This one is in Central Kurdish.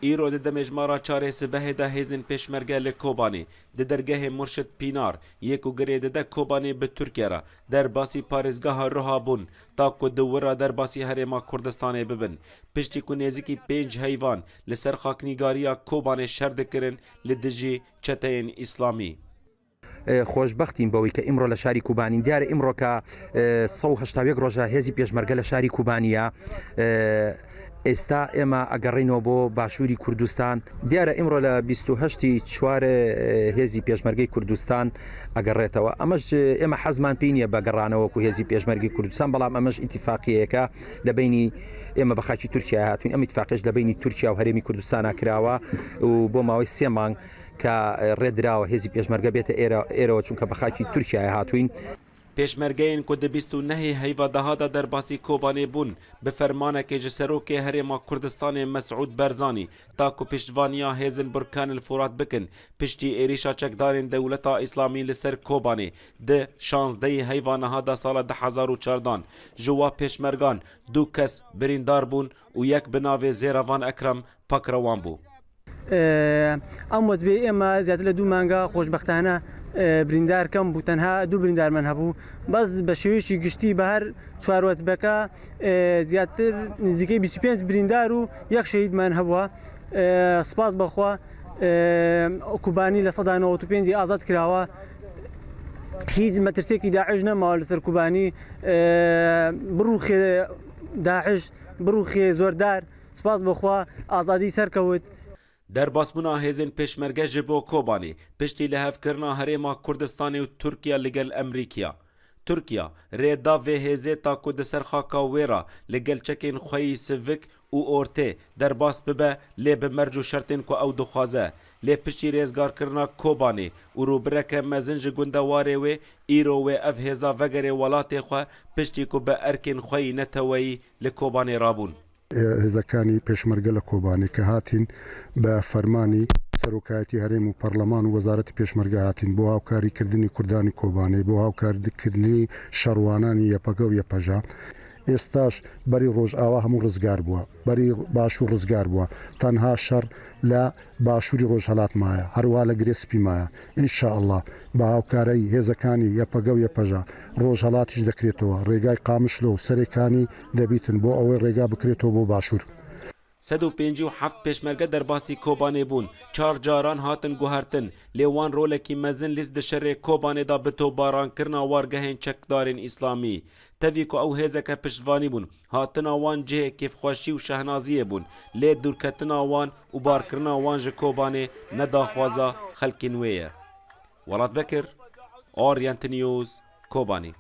ایرو د مجمارا چاره سبه ده هزن پیشمرگه لکوبانی د درگاه مرشد پینار یکو گره ده کوبانی به ترکیه را در باسی پارزگاه روها بون تا که دورا در باسی هرما کردستان ببن پشتی که نزدیکی 5 حیوان لسر خاکنیگاریا کوبانی شرد کرن لدجی چتین اسلامی. خۆشببختین بەوەی کە ئیمڕۆ لە شاری کوبانی دیارە ئیمڕۆ کە 1970 ڕۆژە هێزی پێشمەرگە لە شاری کوبانیە ئێستا ئێمە ئەگەڕینەوە بۆ باشووری کوردستان دیارە ئیمڕۆ لە 28 چوارە هێزی پێشمەرگەی کوردستان ئەگەڕێتەوە ئەمەش ئێمە حەزمان پێی نییە بەگەڕانەوەکو هێزی پێشمەرگی کوردستان بەڵام ئەمەش ئیتیفاقیەکە لە بینی ئێمە بە خاکی تورکیا هاتوین ئەم ئیتیفاقیش لە بینی تورکیا و هەرێمی کوردستانە کراوە و بۆ ماوەی 3 مانگ کە ڕێدراوە هێزی پێشمەرگە بێتە ئێرەوە چونکە بە خاکی تورکیا هاتوین. پیشمرگین که دبیستو نهی هیوادها دا در باسی کوبانی بون به فرمانه که جسروک هرما کردستان مسعود برزانی تا که پشتوانیا هیزن برکان الفرات بکن پشتی ایریشا چکدارین دولتا اسلامی لسر کوبانی ده 16 هیوانها دا سال 2014 جوا پیشمرگان 2 کس بریندار بون و یک بناوی زیروان اکرم پاک روان بو. ئەم وەزبێ ئێمە زیاتر لە 2 مانگە خۆشبەختانە بریندار کەم بوو تەنها 2 بریندارمان هەبوو بەس بە شێوەیەکی گشتی بە هەر 4 وەزبەکە زیاتر نزیکەی 25 بریندار و 1 شەهیدمان هەبووە سپاس بەخوا کوبانی لە 1995 ئازاد کراوە هیچ مەترسێکی داعش نەماوە لەسەر کوبانی بڕوخێ داعش بڕوخێ زۆردار سپاس بەخوا ئازادی سەرکەوت. در باسبونا هزین پیشمرگه جبو کوبانی پشتی لحف کرنا هرما کردستانی و ترکیه لگل امریکیا. ترکیه ریدا و هزه تا کد سرخاکا ویرا لگل چکین خویی سوک و اورته در باس ببه لی بمرجو شرطین که او دخوازه لی پشتی ریزگار کرنا کوبانی و رو برکه مزنج گندواره و ایرو و اف هزا وگره ولات خواه پشتی که به ارکین خویی نتوایی لکوبانی رابون. هێزەکانی پێشمەرگە لە کۆبانی کە هاتین بە فەرمانی سەرۆکایەتی هەرێم و پەرلەمان و وەزارەتی پێشمەرگە هاتین بۆ هاوکاریکردنی کوردانی کۆبانێ بۆ هاوکاریکردنی شەڕوانانی یەپەگە و یەپەژا ئێستاش بەری ڕۆژئاوا هەموو ڕزگار بووە بەری باشوور ڕزگار بووە تەنها شەڕ لە باشووری ڕۆژهەڵاتمایە هەروها لە گرێسپیمایە ئینشاءڵڵا بە هاوکارەی هێزەکانی یەپەگە و یەپەژا ڕۆژهەڵاتیش دەکرێتەوە ڕێگای قامشلۆ و سەرێکانی دەبیتن بۆ ئەوەی ڕێگا بکرێتەوە بۆ باشوور. 157 پیشمرگه در باسی کوبانی بون 4 جاران هاتن گوهرتن لیوان رولکی مزن لیست دشره کوبانی دا بتو باران کرنا وارگهین چکدارین اسلامی تاوی که او هزک پشتوانی بون هاتن آوان جه کیف خوشی و شهنازیه بون لی دورکتن آوان و بار کرنا آوان جه کوبانی ندا خوازا خلکین ویه. ولاد بکر، اورینت نیوز، کوبانی.